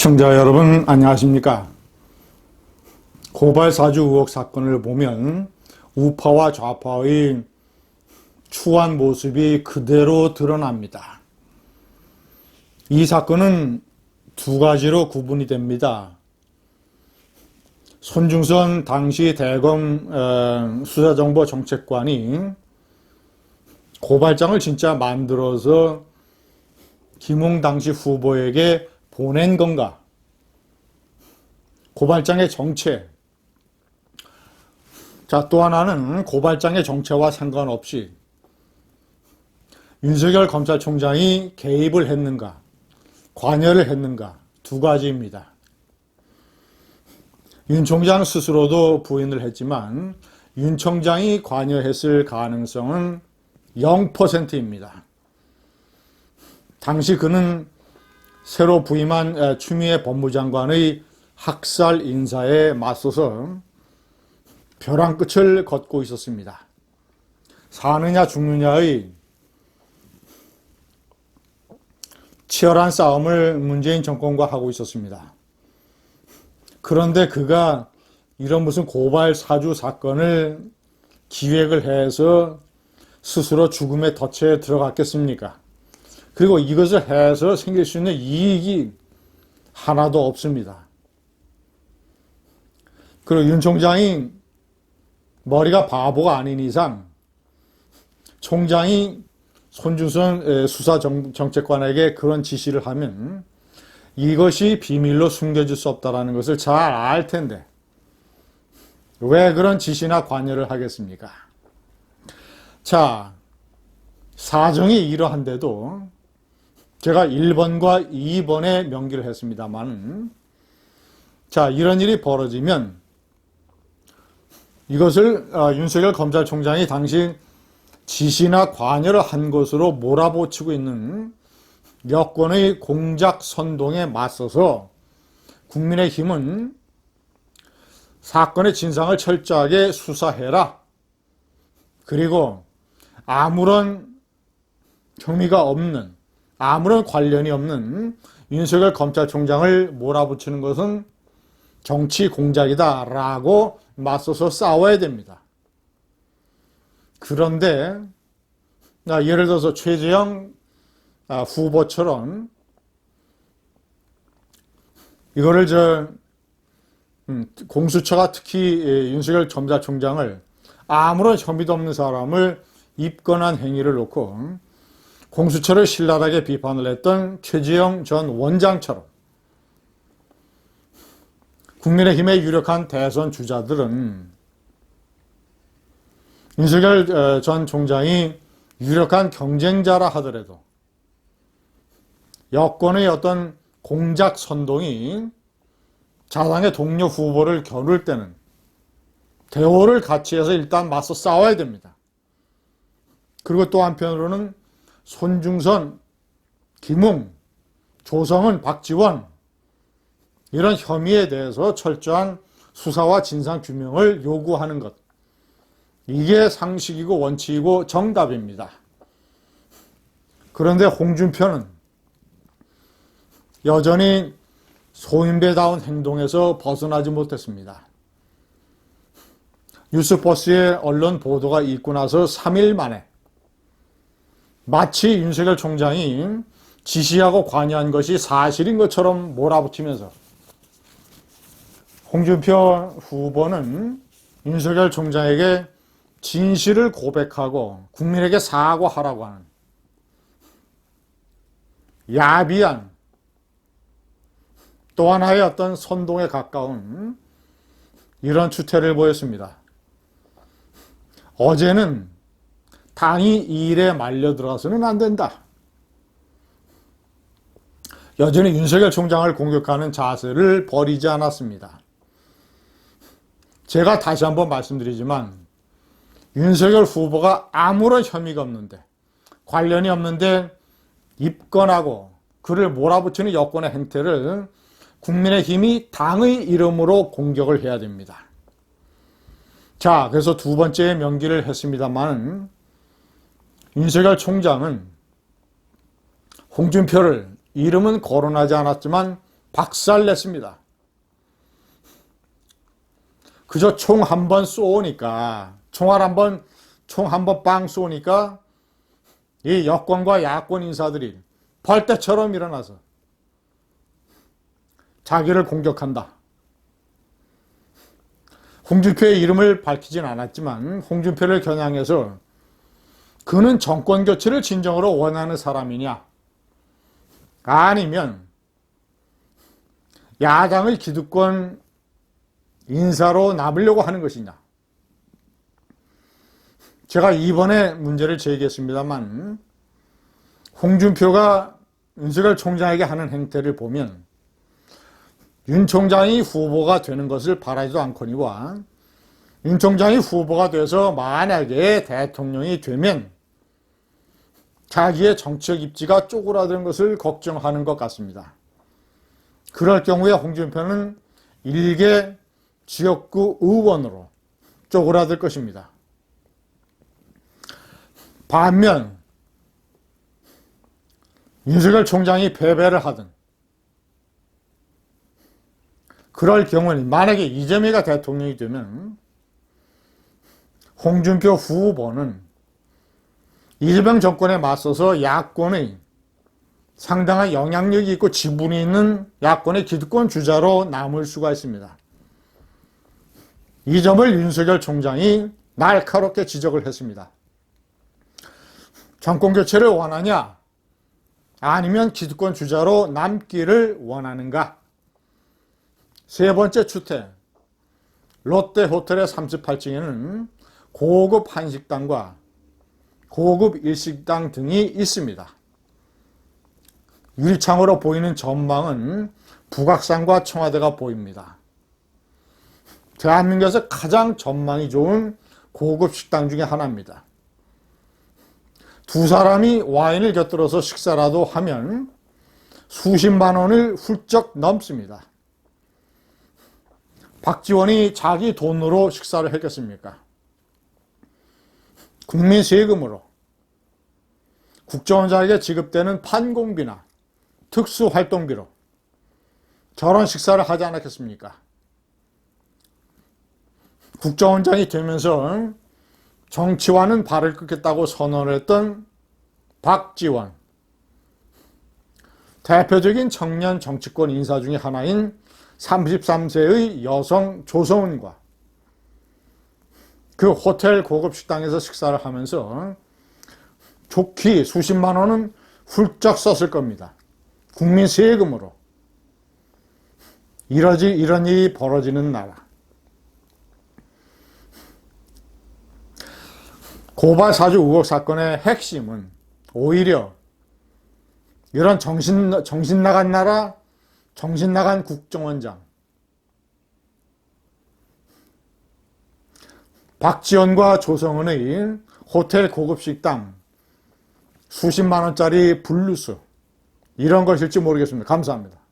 시청자 여러분 안녕하십니까? 고발 사주 의혹 사건을 보면 우파와 좌파의 추한 모습이 그대로 드러납니다. 이 사건은 두 가지로 구분이 됩니다. 손중선 당시 대검 수사정보정책관이 고발장을 진짜 만들어서 김웅 당시 후보에게 보낸 건가? 고발장의 정체. 자, 또 하나는 고발장의 정체와 상관없이 윤석열 검찰총장이 개입을 했는가, 관여를 했는가, 두 가지입니다. 윤 총장 스스로도 부인을 했지만 윤 총장이 관여했을 가능성은 0%입니다. 당시 그는 새로 부임한 추미애 법무장관의 학살 인사에 맞서서 벼랑 끝을 걷고 있었습니다. 사느냐 죽느냐의 치열한 싸움을 문재인 정권과 하고 있었습니다. 그런데 그가 이런 무슨 고발 사주 사건을 기획을 해서 스스로 죽음의 덫에 들어갔겠습니까? 그리고 이것을 해서 생길 수 있는 이익이 하나도 없습니다. 그리고 윤 총장이 머리가 바보가 아닌 이상 총장이 손중선 수사정책관에게 그런 지시를 하면 이것이 비밀로 숨겨질 수 없다는 것을 잘 알 텐데 왜 그런 지시나 관여를 하겠습니까? 자, 사정이 이러한데도 제가 1번과 2번에 명기를 했습니다만, 자, 이런 일이 벌어지면 이것을 윤석열 검찰총장이 당시 지시나 관여를 한 것으로 몰아붙이고 있는 여권의 공작 선동에 맞서서 국민의힘은 사건의 진상을 철저하게 수사해라. 그리고 아무런 혐의가 없는, 아무런 관련이 없는 윤석열 검찰총장을 몰아붙이는 것은 정치 공작이다라고 맞서서 싸워야 됩니다. 그런데 예를 들어서 최재형 후보처럼 이거를 공수처가 특히 윤석열 검찰총장을 아무런 혐의도 없는 사람을 입건한 행위를 놓고 공수처를 신랄하게 비판을 했던 최재형 전 원장처럼 국민의힘의 유력한 대선 주자들은 윤석열 전 총장이 유력한 경쟁자라 하더라도 여권의 어떤 공작 선동이 자당의 동료 후보를 겨룰 때는 대오를 같이 해서 일단 맞서 싸워야 됩니다. 그리고 또 한편으로는 손중선, 김웅, 조성은, 박지원 이런 혐의에 대해서 철저한 수사와 진상 규명을 요구하는 것. 이게 상식이고 원칙이고 정답입니다. 그런데 홍준표는 여전히 소인배다운 행동에서 벗어나지 못했습니다. 뉴스버스의 언론 보도가 있고 나서 3일 만에 마치 윤석열 총장이 지시하고 관여한 것이 사실인 것처럼 몰아붙이면서 홍준표 후보는 윤석열 총장에게 진실을 고백하고 국민에게 사과하라고 하는 야비한 또 하나의 어떤 선동에 가까운 이런 추태를 보였습니다. 어제는 당이 이 일에 말려 들어가서는 안 된다. 여전히 윤석열 총장을 공격하는 자세를 버리지 않았습니다. 제가 다시 한번 말씀드리지만 윤석열 후보가 아무런 혐의가 없는데 관련이 없는데 입건하고 그를 몰아붙이는 여권의 행태를 국민의힘이 당의 이름으로 공격을 해야 됩니다. 자, 그래서 두 번째 명기를 했습니다만 윤석열 총장은 홍준표를 이름은 거론하지 않았지만 박살냈습니다. 그저 총 한 번 쏘니까, 총 한 번 빵 쏘니까 이 여권과 야권 인사들이 벌떼처럼 일어나서 자기를 공격한다. 홍준표의 이름을 밝히진 않았지만 홍준표를 겨냥해서 그는 정권 교체를 진정으로 원하는 사람이냐? 아니면 야당의 기득권 인사로 남으려고 하는 것이냐? 제가 이번에 문제를 제기했습니다만 홍준표가 윤석열 총장에게 하는 행태를 보면 윤 총장이 후보가 되는 것을 바라지도 않거니와 윤 총장이 후보가 돼서 만약에 대통령이 되면 자기의 정치적 입지가 쪼그라드는 것을 걱정하는 것 같습니다. 그럴 경우에 홍준표는 일개 지역구 의원으로 쪼그라들 것입니다. 반면 윤석열 총장이 패배를 하든 그럴 경우는 만약에 이재명이가 대통령이 되면 홍준표 후보는 이재명 정권에 맞서서 야권의 상당한 영향력이 있고 지분이 있는 야권의 기득권 주자로 남을 수가 있습니다. 이 점을 윤석열 총장이 날카롭게 지적을 했습니다. 정권 교체를 원하냐? 아니면 기득권 주자로 남기를 원하는가? 세 번째 주택, 롯데 호텔의 38층에는 고급 한식당과 고급 일식당 등이 있습니다. 유리창으로 보이는 전망은 북악산과 청와대가 보입니다. 대한민국에서 가장 전망이 좋은 고급 식당 중에 하나입니다. 두 사람이 와인을 곁들여서 식사라도 하면 수십만 원을 훌쩍 넘습니다. 박지원이 자기 돈으로 식사를 했겠습니까? 국민 세금으로 국정원장에게 지급되는 판공비나 특수활동비로 저런 식사를 하지 않았겠습니까? 국정원장이 되면서 정치와는 발을 끊겠다고 선언을 했던 박지원, 대표적인 청년 정치권 인사 중에 하나인 33세의 여성 조성은과 그 호텔 고급 식당에서 식사를 하면서 좋게 수십만 원은 훌쩍 썼을 겁니다. 국민 세금으로. 이런 일이 벌어지는 나라. 고발 사주 의혹 사건의 핵심은 오히려 이런 정신 나간 나라, 정신 나간 국정원장, 박지원과 조성은의 호텔 고급 식당, 수십만 원짜리 블루스, 이런 것일지 모르겠습니다. 감사합니다.